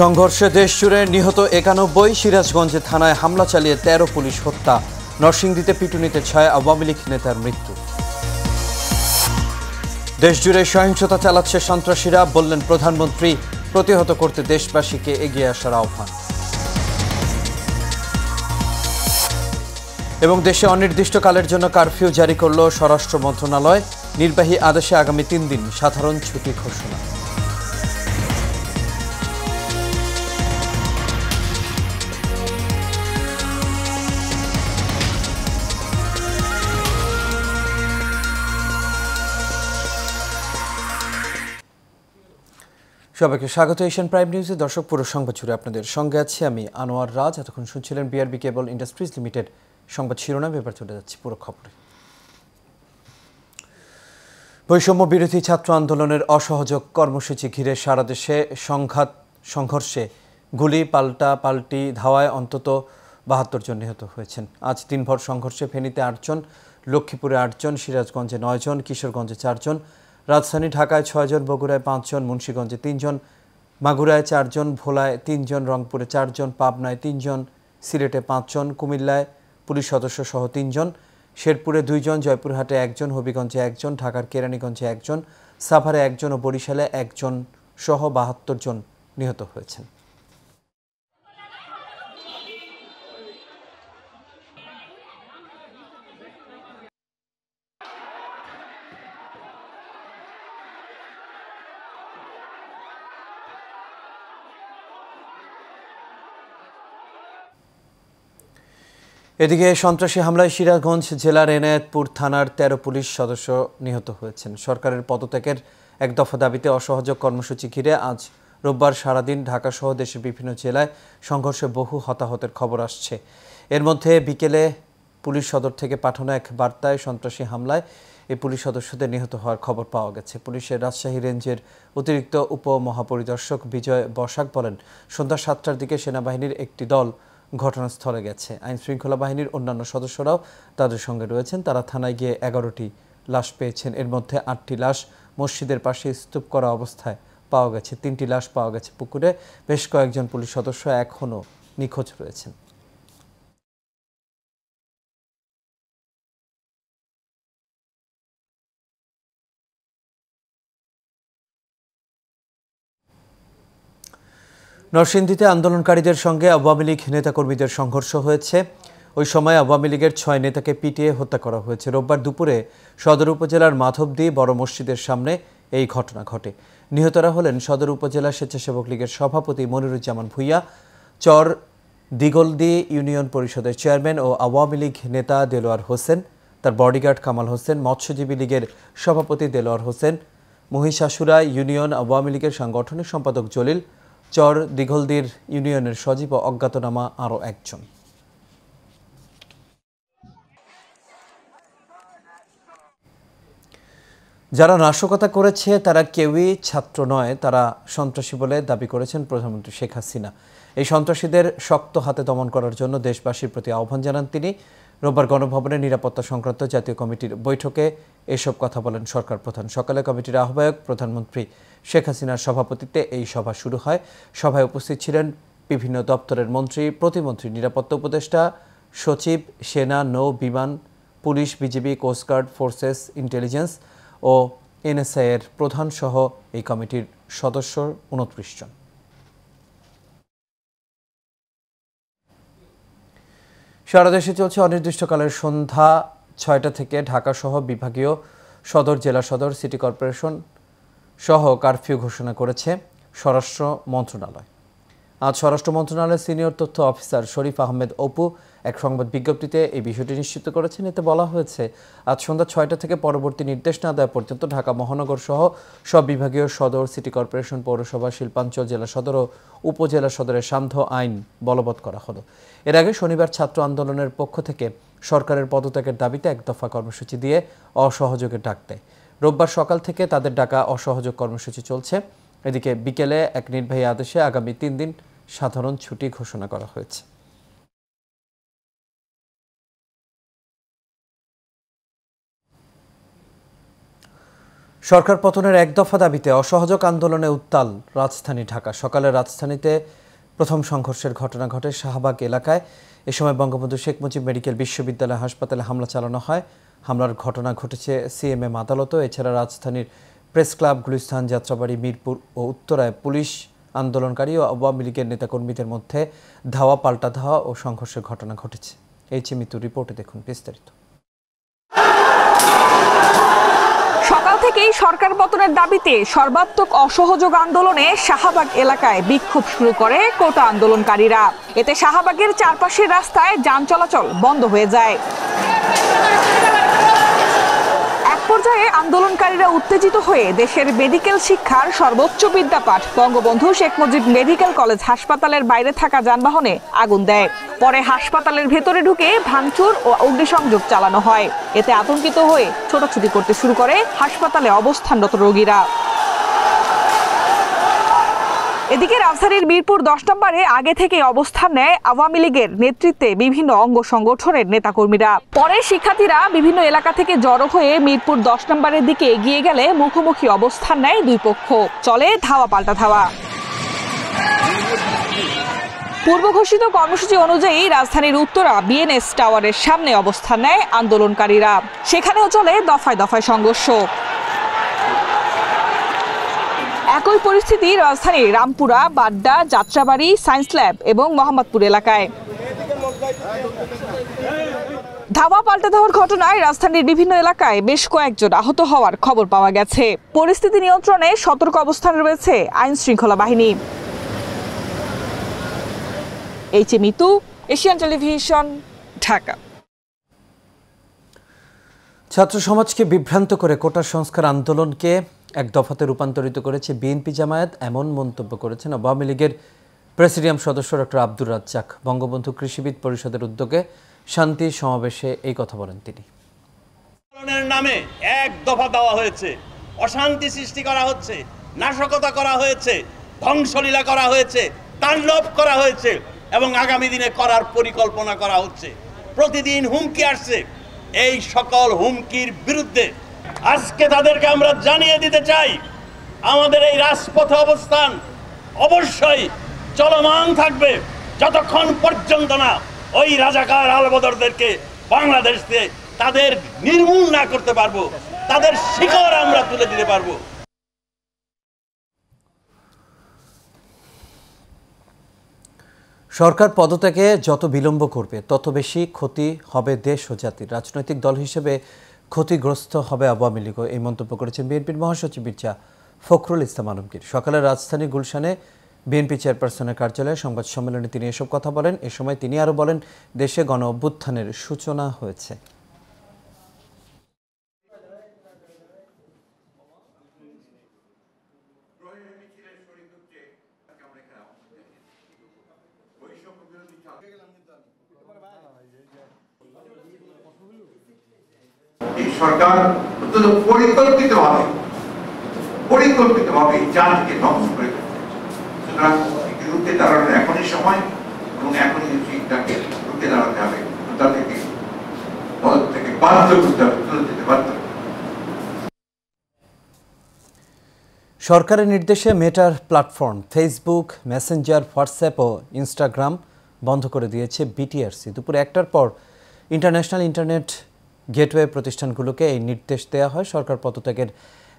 সংঘর্ষে দেশজুড়ে নিহত ৯১, সিরাজগঞ্জে থানায় হামলা চালিয়ে ১৩ পুলিশ হত্যা, নরসিংদীতে পিটুনিতে ৬ আওয়ামী লীগ নেতার মৃত্যু। দেশজুড়ে সহিংসতা চালাচ্ছে সন্ত্রাসীরা, বললেন প্রধানমন্ত্রী, প্রতিহত করতে দেশবাসীকে এগিয়ে আসার আহ্বান। এবং দেশে অনির্দিষ্টকালের জন্য কারফিউ জারি করল স্বরাষ্ট্র মন্ত্রণালয়, নির্বাহী আদেশে আগামী ৩ দিন সাধারণ ছুটি ঘোষণা। সবাইকে স্বাগত এশিয়ান প্রাইম নিউজে। দর্শক, পুরো সংবাদ জুড়ে আপনাদের সঙ্গে আছি আমি আনোয়ার রাজ। এতক্ষণ শুনছিলেন বিআরবি কেবল ইন্ডাস্ট্রিজ লিমিটেড সংবাদ শিরোনাম। এবার চলে যাচ্ছি পুরো খবরে। বৈষম্য বিরোধী ছাত্র আন্দোলনের অসহযোগ কর্মসূচি ঘিরে সারা দেশে সংঘর্ষে গুলি পাল্টি ধাওয়ায় অন্তত ৭২ জন নিহত হয়েছেন। আজ দিনভর সংঘর্ষে ফেনীতে ৮ জন, লক্ষ্মীপুরে ৮ জন, সিরাজগঞ্জে ৯ জন, কিশোরগঞ্জে 4 জন, রাজধানী ঢাকায় 6 জন, বগুড়ায় 5 জন, মুন্সিগঞ্জে 3 জন, মাগুরায় 4 জন, ভোলায় 3 জন, রংপুরে 4 জন, পাবনায় 3 জন, সিলেটে 5 জন, কুমিল্লায় পুলিশ সদস্য সহ 3 জন, শেরপুরে 2 জন, জয়পুরহাটে 1 জন, হবিগঞ্জে 1 জন, ঢাকার কেরানীগঞ্জে 1 জন, সাভারে 1 জন ও বরিশালে 1 জন সহ ৭২ জন নিহত হয়েছেন। এদিকে সন্ত্রাসী হামলায় সিরাজগঞ্জ জেলার এনায়েতপুর থানার ১৩ পুলিশ সদস্য নিহত হয়েছেন। সরকারের পদত্যাগের এক দফা দাবিতে অসহযোগ কর্মসূচি ঘিরে আজ রোববার সারাদিন ঢাকাসহ দেশের বিভিন্ন জেলায় সংঘর্ষে বহু হতাহতের খবর আসছে। এর মধ্যে বিকেলে পুলিশ সদর থেকে পাঠানো এক বার্তায় সন্ত্রাসী হামলায় এই পুলিশ সদস্যদের নিহত হওয়ার খবর পাওয়া গেছে। পুলিশের রাজশাহী রেঞ্জের অতিরিক্ত উপমহাপরিদর্শক বিজয় বসাক বলেন, সন্ধ্যা ৭টার দিকে সেনাবাহিনীর একটি দল ঘটনাস্থলে গেছে। আইন শৃঙ্খলা বাহিনীর অন্যান্য সদস্যরাও তাদের সঙ্গে রয়েছেন। তারা থানায় গিয়ে ১১টি লাশ পেয়েছেন। এর মধ্যে ৮টি লাশ মসজিদের পাশে স্তূপ করা অবস্থায় পাওয়া গেছে। 3টি লাশ পাওয়া গেছে পুকুরে। বেশ কয়েকজন পুলিশ সদস্য এখনও নিখোঁজ রয়েছেন। নরসিংদীতে আন্দোলনকারীদের সঙ্গে আওয়ামী লীগ নেতাকর্মীদের সংঘর্ষ হয়েছে। ওই সময় আওয়ামী লীগের 6 নেতাকে পিটিয়ে হত্যা করা হয়েছে। রোববার দুপুরে সদর উপজেলার মাধবদী বড় মসজিদের সামনে এই ঘটনা ঘটে। নিহতরা হলেন সদর উপজেলা স্বেচ্ছাসেবক লীগের সভাপতি মনিরুজ্জামান ভূঁইয়া, চর দিগলদী ইউনিয়ন পরিষদের চেয়ারম্যান ও আওয়ামী লীগ নেতা দেলোয়ার হোসেন, তার বডিগার্ড কামাল হোসেন, মৎস্যজীবী লীগের সভাপতি দেলোয়ার হোসেন, মহিষাসুরা ইউনিয়ন আওয়ামী লীগের সাংগঠনিক সম্পাদক জলিল, চর দিঘলদির ইউনিয়নের সজীব ও অজ্ঞাতনামা আরও একজন। যারা নাশকতা করেছে তারা কেউই ছাত্র নয়, তারা সন্ত্রাসী বলে দাবি করেছেন প্রধানমন্ত্রী শেখ হাসিনা। এই সন্ত্রাসীদের শক্ত হাতে দমন করার জন্য দেশবাসীর প্রতি আহ্বান জানান তিনি। রোববার গণভবনের নিরাপত্তা সংক্রান্ত জাতীয় কমিটির বৈঠকে এসব কথা বলেন সরকার প্রধান। সকালে কমিটির আহ্বায়ক প্রধানমন্ত্রী শেখ হাসিনার সভাপতিত্বে এই সভা শুরু হয়। সভায় উপস্থিত ছিলেন বিভিন্ন দপ্তরের মন্ত্রী, প্রতিমন্ত্রী, নিরাপত্তা উপদেষ্টা, সচিব, সেনা, নৌ, বিমান, police, BGB, coast guard, forces, intelligence ও এনএসআই এর প্রধান সহ এই কমিটির সদস্য ২৯ জন। সারা দেশে চলছে অনির্দিষ্টকালের সন্ধ্যা ৬টা থেকে ঢাকা সহ বিভাগীয় সদর, জেলা সদর, সিটি কর্পোরেশন সহ কারফিউ ঘোষণা করেছে স্বরাষ্ট্র মন্ত্রণালয়। আজ স্বরাষ্ট্র মন্ত্রণালয়ের সিনিয়র তথ্য অফিসার শরীফ আহমেদ অপু এক সংবাদ বিজ্ঞপ্তিতে এই বিষয়টি নিশ্চিত করেছেন। এতে বলা হয়েছে, আজ সন্ধ্যা ৬টা থেকে পরবর্তী নির্দেশ না দেওয়া পর্যন্ত ঢাকা মহানগর সহ সব বিভাগীয় সদর, সিটি কর্পোরেশন, পৌরসভা, শিল্পাঞ্চল, জেলা সদর ও উপজেলা সদরের সান্ধ্য আইন বলবৎ করা হলো। এর আগে শনিবার ছাত্র আন্দোলনের পক্ষ থেকে সরকারের পদত্যাগের দাবিতে এক দফা কর্মসূচি দিয়ে অসহযোগের ডাক দেয়। রোববার সকাল থেকে তাদের ডাকা অসহযোগ কর্মসূচি চলছে। এদিকে বিকেলে এক নির্বাহী আদেশে আগামী 3 দিন সাধারণ ছুটি ঘোষণা করা হয়েছে। সরকার পতনের এক দফা দাবিতে অসহযোগ আন্দোলনে উত্তাল রাজধানী ঢাকা। সকালে রাজধানীতে প্রথম সংঘর্ষের ঘটনা ঘটে শাহবাগ এলাকায়। এ সময় বঙ্গবন্ধু শেখ মুজিব মেডিকেল বিশ্ববিদ্যালয় হাসপাতালে হামলা চালানো হয়। হামলার ঘটনা ঘটেছে সিএমএম আদালতও। এছাড়া রাজধানীর প্রেস ক্লাব, গুলিস্তান, যাত্রাবাড়ি, মিরপুর ও উত্তরায় পুলিশ, আন্দোলনকারী ও আওয়ামী লীগের নেতাকর্মীদের মধ্যে ধাওয়া পাল্টা ধাওয়া ও সংঘর্ষের ঘটনা ঘটেছে। মিতুর রিপোর্টে দেখুন বিস্তারিত। সকাল থেকেই সরকার পতনের দাবিতে সর্বাত্মক অসহযোগ আন্দোলনে শাহবাগ এলাকায় বিক্ষোভ শুরু করে কোটা আন্দোলনকারীরা। এতে শাহবাগের চারপাশের রাস্তায় যান চলাচল বন্ধ হয়ে যায়। এক পর্যায়ে আন্দোলনকারীরা উত্তেজিত হয়ে দেশের মেডিকেল শিক্ষার সর্বোচ্চ বিদ্যাপাঠ বঙ্গবন্ধু শেখ মুজিব মেডিকেল কলেজ হাসপাতালের বাইরে থাকা যানবাহনে আগুন দেয়। পরে হাসপাতালের ভেতরে ঢুকে ভাঙচুর ও অগ্নিসংযোগ চালানো হয়। এতে আতঙ্কিত হয়ে ছোটাছুটি করতে শুরু করে হাসপাতালে অবস্থানরত রোগীরা। এদিকে রাজধানীর মিরপুর 10 নম্বরে আগে থেকে অবস্থান নেয় আওয়ামী লীগের নেতৃত্বে বিভিন্ন অঙ্গ সংগঠনের নেতাকর্মীরা। পরে শিক্ষার্থীরা বিভিন্ন এলাকা থেকে জড়ো হয়ে মিরপুর 10 নম্বরের দিকে এগিয়ে গেলে মুখোমুখি অবস্থান নেয় দুই পক্ষ। চলে ধাওয়া পাল্টা ধাওয়া। পূর্ব ঘোষিত কর্মসূচি অনুযায়ী রাজধানীর উত্তরা বিএনএস টাওয়ারের সামনে অবস্থান নেয় আন্দোলনকারীরা। সেখানেও চলে দফায় দফায় সংঘর্ষ। একই পরিস্থিতি রাজধানীর রামপুরা, বাড্ডা, যাত্রাবাড়ি, সায়েন্স ল্যাব এবং মোহাম্মদপুর এলাকায়। ধাওয়া পাল্টা ধাওয়ার ঘটনায় রাজধানীর বিভিন্ন এলাকায় বেশ কয়েকজন আহত হওয়ার খবর পাওয়া গেছে। পরিস্থিতি নিয়ন্ত্রণে সতর্ক অবস্থানে রয়েছে আইন শৃঙ্খলা বাহিনী। Mitu, Asian television, Dhaka. ছাত্র সমাজকে বিভ্রান্ত করে কোটা সংস্কার আন্দোলনকে এক দফাতে রূপান্তরিত করেছে বিএনপি জামায়াত, এমন মন্তব্য করেছেন আওয়ামী লীগের প্রেসিডিয়াম সদস্য ডক্টর আব্দুর রাজ্জাক। বঙ্গবন্ধু কৃষিবিদ পরিষদের উদ্যোগে শান্তি সমাবেশে এই কথা বলেন তিনি। আন্দোলনের নামে এক দফা দেওয়া হয়েছে, অশান্তি সৃষ্টি করা হচ্ছে, নাশকতা করা হয়েছে, ধ্বংসলীলা করা হয়েছে, তাণ্ডব করা হয়েছে এবং আগামী দিনে করার পরিকল্পনা করা হচ্ছে। প্রতিদিন হুমকি আসছে। এই সকল হুমকির বিরুদ্ধে আজকে তাদেরকে আমরা জানিয়ে দিতে চাই, আমাদের এই রাজপথে অবস্থান অবশ্যই চলমান থাকবে যতক্ষণ পর্যন্ত না ওই রাজাকার আলবদরদেরকে বাংলাদেশ থেকে তাদের নির্মূল না করতে পারবো, তাদের শিকড় আমরা তুলে দিতে পারবো। সরকার পদত্যাগে যত বিলম্ব করবে তত বেশি ক্ষতি হবে দেশ ও জাতির। রাজনৈতিক দল হিসেবে ক্ষতিগ্রস্ত হবে আওয়ামী লীগ, এই মন্তব্য করেছেন বিএনপির মহাসচিব মির্জা ফখরুল ইসলাম আলমগীর। সকালে রাজধানী গুলশানে বিএনপি চেয়ারপারসনের কার্যালয়ে সংবাদ সম্মেলনে তিনি এসব কথা বলেন। এ সময় তিনি আরও বলেন, দেশে গণ অভ্যুত্থানের সূচনা হয়েছে। এই সরকার অত্যন্ত পরিকল্পিতভাবে জাতিকে ধ্বংস করে দিচ্ছে। সুতরাং বিরুদ্ধে দাঁড়ানোর এখনই সময় এবং এখনই ঠিকঠাক রুখে দাঁড়াতে হবে। তাদেরকে পদ থেকে বাধ্য করতে হবে, তুলে দিতে বাধ্য। সরকারের নির্দেশে মেটার প্ল্যাটফর্ম ফেসবুক, মেসেঞ্জার, হোয়াটসঅ্যাপ ও ইনস্টাগ্রাম বন্ধ করে দিয়েছে বিটিআরসি। দুপুর 1টার পর ইন্টারন্যাশনাল ইন্টারনেট গেটওয়ে প্রতিষ্ঠানগুলোকে এই নির্দেশ দেওয়া হয়। সরকার পদত্যাগের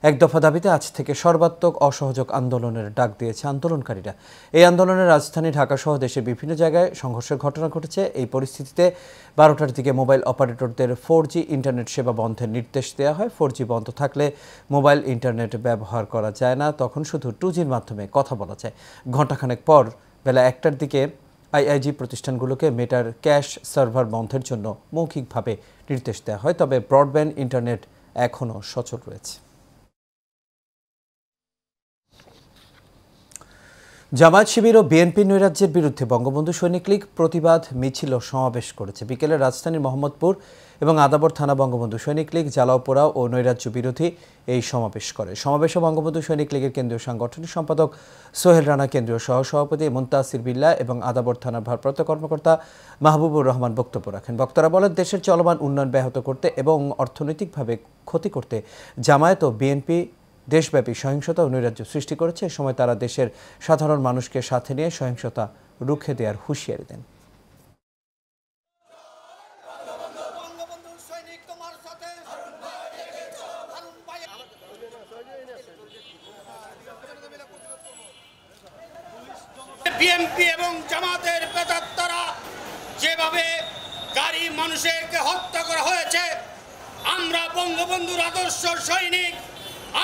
এক দফা দাবিতে আজ থেকে সর্বাত্মক অসহযোগ আন্দোলনের ডাক দিয়েছে আন্দোলনকারীরা। এই আন্দোলনে রাজধানী ঢাকা সহ দেশের বিভিন্ন জায়গায় সংঘর্ষের ঘটনা ঘটেছে। এই পরিস্থিতিতে 12টার দিকে মোবাইল অপারেটরদের 4G ইন্টারনেট সেবা বন্ধের নির্দেশ দেওয়া হয়। 4G বন্ধ থাকলে মোবাইল ইন্টারনেট ব্যবহার করা যায় না, তখন শুধু 2Gর মাধ্যমে কথা বলা যায়। ঘণ্টাখানেক পর বেলা 1টার দিকে আইআইজি প্রতিষ্ঠানগুলোকে মেটার ক্যাশ সার্ভার বন্ধের জন্য মৌখিকভাবে নির্দেশ দেওয়া হয়, তবে ব্রডব্যান্ড ইন্টারনেট এখনও সচল রয়েছে। জামায়াত শিবির ও বিএনপি নৈরাজ্যের বিরুদ্ধে বঙ্গবন্ধু সৈনিক লীগ প্রতিবাদ মিছিল ও সমাবেশ করেছে। বিকেলে রাজধানীর মোহাম্মদপুর এবং আদাবর থানা বঙ্গবন্ধু সৈনিক লীগ জ্বালাও পোড়াও ও নৈরাজ্য বিরোধী এই সমাবেশ করে। সমাবেশে বঙ্গবন্ধু সৈনিক লীগের কেন্দ্রীয় সাংগঠনিক সম্পাদক সোহেল রানা, কেন্দ্রীয় সহসভাপতি মুনতাসির বিল্লাহ এবং আদাবর থানার ভারপ্রাপ্ত কর্মকর্তা মাহবুবুর রহমান বক্তব্য রাখেন। বক্তারা বলেন, দেশের চলমান উন্নয়ন ব্যাহত করতে এবং অর্থনৈতিকভাবে ক্ষতি করতে জামায়াত ও বিএনপি দেশব্যাপী সহিংসতা ও নৈরাজ্য সৃষ্টি করেছে। এ সময় তারা দেশের সাধারণ মানুষকে সাথে নিয়ে সহিংসতা রুখে দেওয়ার হুঁশিয়ারি দেন। বিএনপি এবং জামাতের প্রেতাত্মারা যেভাবে গাড়ি মানুষকে হত্যা করা হয়েছে, আমরা বঙ্গবন্ধুর আদর্শ সৈনিক,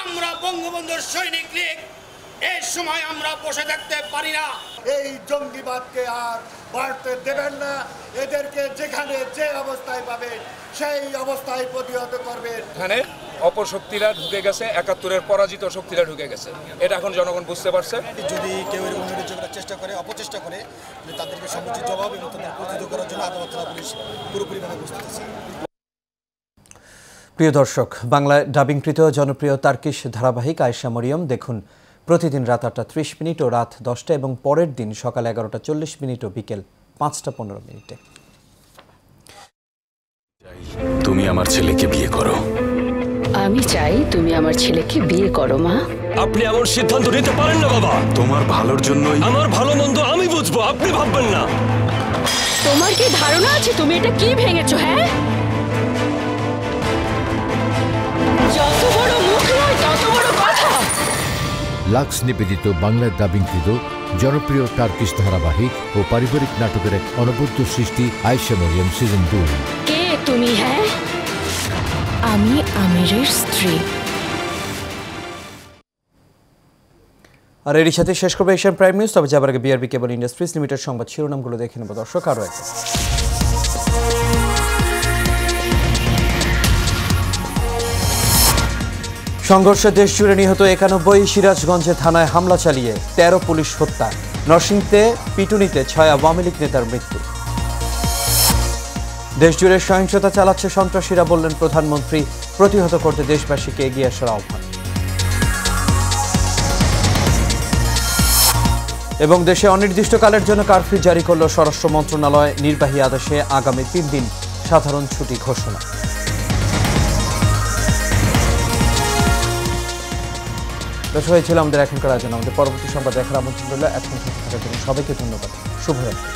আমরা বঙ্গবন্ধুর সৈনিক লীগ, এই সময় আমরা বসে থাকতে পারি না। এই জঙ্গিবাদকে আর বাড়তে দেবেন না। এদেরকে যেখানে যে অবস্থায় পাবে সেই অবস্থায় প্রতিহত করবেন। এখানে অপশক্তিরা ঢুকে গেছে, ৭১-এর পরাজিত শক্তিরা ঢুকে গেছে, এটা এখন জনগণ বুঝতে পারছে। যদি কেউ এরকম নৈরাজ্য করার চেষ্টা করে, অপচেষ্টা করে, তাদেরকে সমুচিত জবাব এবং তাদের প্রতিহত করার জন্য আদালত থানা পুলিশ পুরোপুরিভাবে প্রস্তুত আছে। প্রিয় দর্শক, বাংলায় ডাবিংকৃত জনপ্রিয় তার্কিশ ধারাবাহিক আয়েশা মরিয়ম দেখুন প্রতিদিন রাত ৮:৩০ ও রাত ১০টা এবং পরের দিন সকাল ১১:৪০ ও বিকেল ৫:১৫। তুমি আমার ছেলেকে বিয়ে করো। আমি চাই তুমি আমার ছেলেকে বিয়ে করো মা। আপনি এমন সিদ্ধান্ত নিতে পারেন না বাবা। তোমার ভালোর জন্যই। আমার ভালো মন্দ আমি বুঝবো, আপনি ভাববেন না। তোমার কি ধারণা আছে তুমি এটা কি ভেঙেছো? হ্যাঁ, যত বড় মুখ নয় তত বড় কথা। লাক্স নিবেদিত বাংলায় ডাবিংকৃত জনপ্রিয় টার্কিশ ধারাবাহিক ও পারিবারিক নাটকের এক অনবদ্য সৃষ্টি আয়েশা মরিয়ম সিজন 2। কে তুমি? হ্যাঁ, আমি আমিরের স্ত্রী। আর এরই সাথে শেষ করবে এশিয়ান প্রাইম নিউজ। তবে যাবার আগে বিআরবি কেবল ইন্ডাস্ট্রিজ লিমিটেড সংবাদ শিরোনামগুলো দেখে নেব দর্শক। আরও একবার সংঘর্ষে দেশ জুড়ে নিহত ৯১, সিরাজগঞ্জে থানায় হামলা চালিয়ে ১৩ পুলিশ হত্যা, নরসিংদীতে পিটুনিতে ৬ আওয়ামী লীগ নেতার মৃত্যু। দেশ জুড়ে সহিংসতা চালাচ্ছে সন্ত্রাসীরা, বললেন প্রধানমন্ত্রী, প্রতিহত করতে দেশবাসীকে এগিয়ে আসার আহ্বান। এবং দেশে অনির্দিষ্টকালের জন্য কারফিউ জারি করল স্বরাষ্ট্র মন্ত্রণালয়, নির্বাহী আদেশে আগামী ৩ দিন সাধারণ ছুটি ঘোষণা। দর্শক, হয়েছিল আমাদের এখনকার আয়োজন। আমাদের পরবর্তী সংবাদ দেখার আমন্ত্রণ রইল। এখন থাকার জন্য সবাইকে ধন্যবাদ। শুভরাত্রি।